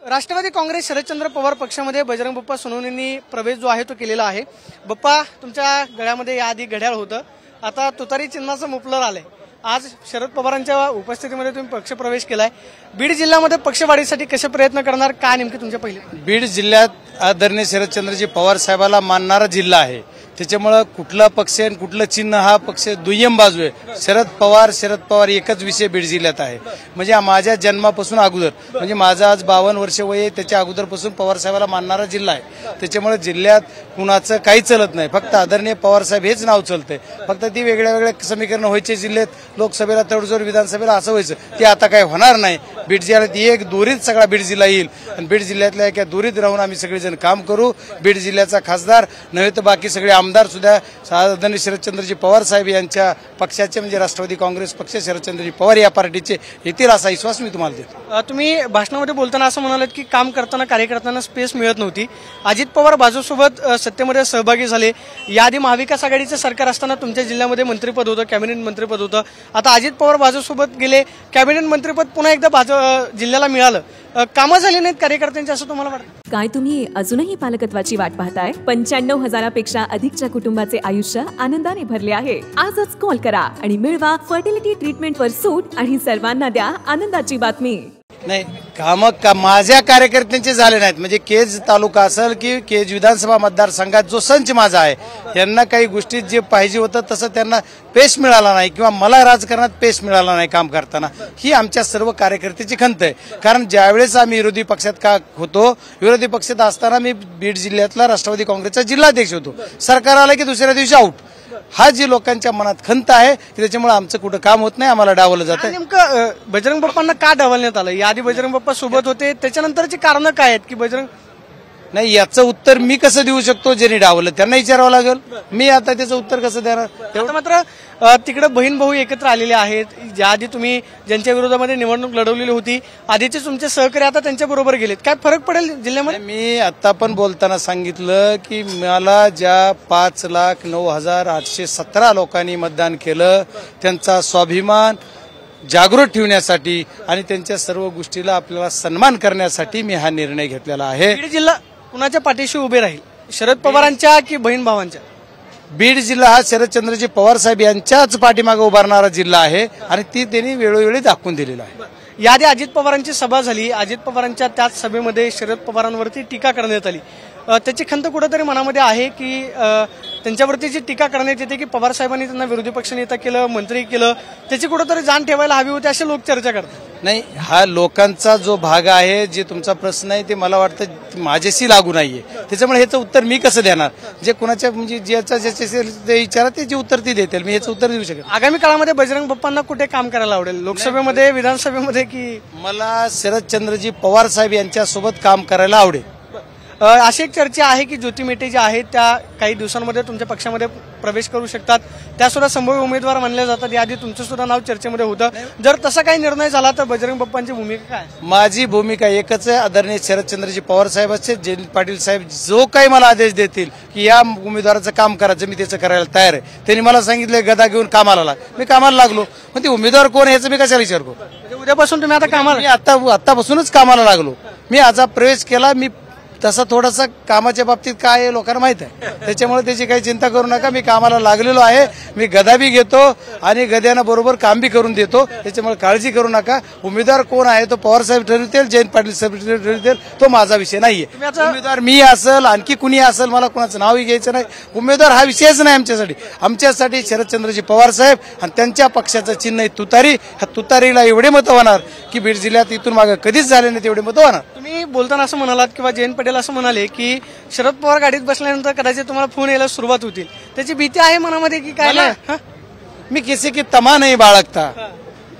राष्ट्रवादी काँग्रेस शरदचंद्र पवार पक्षामध्ये बजरंग बाप्पा सोनवणेंनी प्रवेश जो आहे तो केलेला आहे। बाप्पा, तुमच्या गळ्यामध्ये याआधी घड्याळ होतं, आता तुतारी चिन्हाचं मुफलर आलंय। आज शरद पवारांच्या उपस्थितीमध्ये तुम्ही पक्षप्रवेश केलाय। बीड जिल्ह्यामध्ये पक्षवाढीसाठी कसे प्रयत्न करणार, काय नेमके तुमच्या पहिले? बीड जिल्ह्यात आदरणीय शरदचंद्रजी पवार साहेबाला मानणारा जिल्हा आहे, त्याच्यामुळे कुठला पक्ष आणि कुठलं चिन्ह हा पक्ष दुय्यम बाजू आहे। शरद पवार एकच विषय बीड जिल्ह्यात आहे। म्हणजे माझ्या जन्मापासून अगोदर, म्हणजे माझं आज 52 वर्ष वय आहे, त्याच्या अगोदरपासून पवार साहेबाला मानणारा जिल्हा आहे। त्याच्यामुळे जिल्ह्यात कुणाचं काही चलत नाही, फक्त आदरणीय पवार साहेब हेच नाव चलतंय। फक्त ती वेगळ्या वेगळ्या समीकरण व्हायचे जिल्ह्यात, लोकसभेला तडजोड, विधानसभेला असं व्हायचं, ते आता काही होणार नाही। बीड जिल्ह्यात एक दोरीत सगळा बीड जिल्हा येईल आणि बीड जिल्ह्यातल्या एका दोरीत राहून आम्ही सगळेजण काम करू। बीड जिल्ह्याचा खासदार नव्हे तर बाकी सगळे आमदार सुद्धा आदरणीय शरदचंद्रजी पवार साहेब यांच्या पक्षाचे, म्हणजे राष्ट्रवादी काँग्रेस पक्ष, शरदचंद्रजी पवार या पार्टीचे येतील असा विश्वास मी तुम्हाला देतो। तुम्ही भाषणामध्ये बोलताना असं म्हणालात की काम करताना कार्यकर्त्यांना स्पेस मिळत नव्हती। अजित पवार बाजूसोबत सत्तेमध्ये सहभागी झाले। याआधी महाविकास आघाडीचं सरकार असताना तुमच्या जिल्ह्यामध्ये मंत्रिपद होतं, कॅबिनेट मंत्रिपद होतं। आता अजित पवार बाजूसोबत गेले, कॅबिनेट मंत्रिपद पुन्हा एकदा जिल्ह्याला मिळालं। कामं झाली नाहीत कार्यकर्त्यांची असं तुम्हाला वाटतं? काय तुम्ही अजूनही पालकत्वाची वाट पाहताय? 95,000पेक्षा अधिकच्या कुटुंबाचे आयुष्य आनंदाने भरले आहे। आजच कॉल करा आणि मिळवा फर्टिलिटी ट्रीटमेंटवर सूट आणि सर्वांना द्या आनंदाची बातमी। नाही, माझ्या कार्यकर्त्यांचे झाले नाहीत। म्हणजे केज तालुका असेल की केज विधानसभा मतदारसंघात जो संच माझा आहे, यांना काही गोष्टीत जे पाहिजे होतं तसं त्यांना पेश मिळाला नाही, किंवा मला राजकारणात पेश मिळाला नाही काम करताना, ही आमच्या सर्व कार्यकर्त्याची खंत आहे। कारण ज्यावेळेस आम्ही विरोधी पक्षात का होतो, विरोधी पक्षात असताना मी बीड जिल्ह्यातला राष्ट्रवादी काँग्रेसचा जिल्हाध्यक्ष होतो। सरकार आलं की दुसऱ्या दिवशी आऊट, हा जी लोकांच्या मनात खंत आहे की त्याच्यामुळे आमचं कुठं काम होत नाही, आम्हाला डावलं जातं। नेमकं बजरंग बाप्पांना का डावलण्यात आलं? याआधी बजरंग बाप्पा सोबत होते, त्याच्यानंतरची कारणं काय आहेत की बजरंग नाही, याचं उत्तर मी कसं देऊ शकतो? ज्यांनी डावलं त्यांना विचारावं लागेल, मी आता त्याचं उत्तर कसं देणार? तेवढं मात्र तिकडे बहीण भाऊ एकत्र आलेले आहेत। ज्याआधी तुम्ही ज्यांच्या विरोधामध्ये निवडणूक लढवलेली होती, आधीचे तुमचे सहकारी आता त्यांच्या बरोबर गेलेत, काय फरक पडेल जिल्ह्यामध्ये? मी आता पण बोलताना सांगितलं की मला ज्या 5,09,817 लोकांनी मतदान केलं, त्यांचा स्वाभिमान जागृत ठेवण्यासाठी आणि त्यांच्या सर्व गोष्टीला आपल्याला सन्मान करण्यासाठी मी हा निर्णय घेतलेला आहे। बीड जिल्हा कुणाच्या पाठीशी उभे राहील, शरद पवारांच्या की बहीण भावांच्या? बीड जिल्हा हा शरदचंद्रजी पवार साहेब यांच्याच पाठीमागे उभारणारा जिल्हा आहे आणि ती त्यांनी वेळोवेळी दाखवून दिलेला आहे। याआधी अजित पवारांची सभा झाली, अजित पवारांच्या त्याच सभेमध्ये शरद पवारांवरती टीका करण्यात आली। त्याची खंत कुठेतरी मनामध्ये आहे की त्यांच्यावरती जी टीका करण्यात येते की पवार साहेबांनी त्यांना विरोधी पक्षनेता केलं, मंत्री केलं, त्याची कुठेतरी जाण ठेवायला हवी होती, असे लोक चर्चा करतात। नाही, हा लोकांचा जो भाग आहे, जे तुमचा प्रश्न आहे ते मला वाटतं माझ्याशी लागू नाहीये, त्याच्यामुळे ह्याचं उत्तर मी कसं देणार? जे कुणाच्या म्हणजे ज्याच्या विचारा त्याचे उत्तर ती देतील, मी ह्याचं उत्तर देऊ शकत। आगामी काळामध्ये बजरंग बाप्पांना कुठे काम करायला आवडेल, लोकसभेमध्ये, विधानसभेमध्ये की? मला शरदचंद्रजी पवार साहेब यांच्यासोबत काम करायला आवडेल। अशी एक चर्चा आहे की ज्योती मेटे ज्या आहेत त्या काही दिवसांमध्ये तुमच्या पक्षामध्ये प्रवेश करू शकतात, त्या सुद्धा संभाव्य उमेदवार मानल्या जातात। याआधी तुमचं सुद्धा नाव चर्चेमध्ये होतं। जर तसा काही निर्णय झाला तर बजरंग बाप्पांची भूमिका काय? माझी भूमिका एकच आहे, आदरणीय शरदचंद्रजी पवार साहेब असतील, जयंत पाटील साहेब जो काही मला आदेश देतील की या उमेदवाराचं काम करायचं, मी त्याचं करायला तयार आहे। त्यांनी मला सांगितलं गदा घेऊन कामाला लाग, मी कामाला लागलो। पण ते उमेदवार कोण याचं मी कशाला विचार करू? उद्यापासून तुम्ही आता कामाला? मी आतापासूनच कामाला लागलो। मी आज प्रवेश केला, मी तसा थोडासा कामाच्या बाबतीत काय आहे लोकांना माहित आहे, त्याच्यामुळे त्याची काही चिंता करू नका। मी कामाला लागलेलो आहे, मी गदा बी घेतो आणि गद्यानं बरोबर काम बी करून देतो, त्याच्यामुळे काळजी करू नका। उमेदवार कोण आहे तो पवार साहेब ठरवतील, जयंत पाटील साहेब ठरवतील, तो माझा विषय नाहीये। उमेदवार मी असेल, आणखी कुणी असेल, मला कोणाचं नावही घ्यायचं नाही। उमेदवार हा विषयच नाही आमच्यासाठी शरदचंद्रजी पवार साहेब आणि त्यांच्या पक्षाचं चिन्ह तुतारी। ह्या तुतारीला एवढे मतं होणार की बीड जिल्ह्यात इथून मागे कधीच झाले नाही तेवढे मतं होणार। तुम्ही बोलताना असं म्हणालात किंवा जयंत पटेल असं म्हणाले की शरद पवार गाडीत बसल्यानंतर कदाचित तुम्हाला फोन यायला सुरुवात होतील, त्याची भीती आहे मनामध्ये की काय? मी किसी की तमा नाही बाळगता,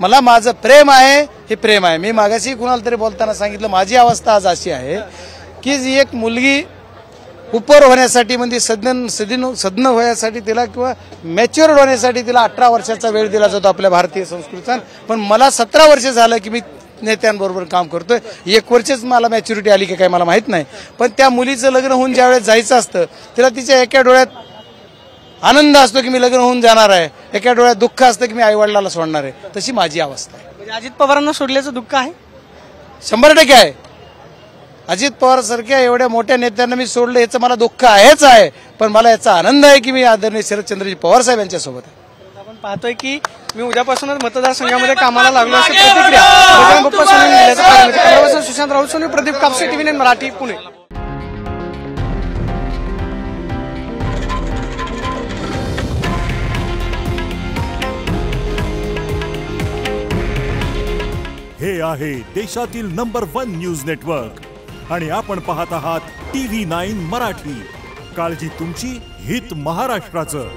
मला माझं प्रेम आहे, हे प्रेम आहे। मी मागाशी कुणाला तरी बोलताना सांगितलं, माझी अवस्था आज अशी आहे की एक मुलगी उपर होण्यासाठी, म्हणजे सज्ञ होण्यासाठी तिला किंवा मॅच्युअर्ड होण्यासाठी तिला 18 वर्षाचा वेळ दिला जातो आपल्या भारतीय संस्कृतीत, पण मला 17 वर्ष झालं की मी नेत्यांबरोबर काम करतोय। 1 वर्षच मला मॅच्युरिटी आली की काय मला माहित नाही, पण त्या मुलीचं लग्न होऊन ज्यावेळेस जायचं असतं, तिला तिच्या एका डोळ्यात आनंद असतो की मी लग्न होऊन जाणार आहे, एका डोळ्यात दुःख असतं की मी आईवडिलाला सोडणार आहे। तशी माझी अवस्था आहे। अजित पवारांना सोडल्याचं दुःख आहे? 100% आहे। अजित पवार सारख्या एवढ्या मोठ्या नेत्यांना मी सोडलं याचं मला दुःख आहेच आहे, पण मला याचा आनंद आहे की मी आदरणीय शरदचंद्रजी पवार साहेब यांच्यासोबत आहे. आपण पाहतोय की मी उद्यापासूनच मतदारसंघामध्ये कामाला लागलो अशी प्रतिक्रिया बजरंग बाप्पा सोनवणे दिल्याचं पाहायला मिळतं. Cameraperson Sushant Raut Soni, Pradeep Kapse, TV9 Marathi, Pune. हे आहे देशातील नंबर 1 न्यूज नेटवर्क आणि आपण पाहत आहात TV9 मराठी. काळजी तुमची, हित महाराष्ट्राचं.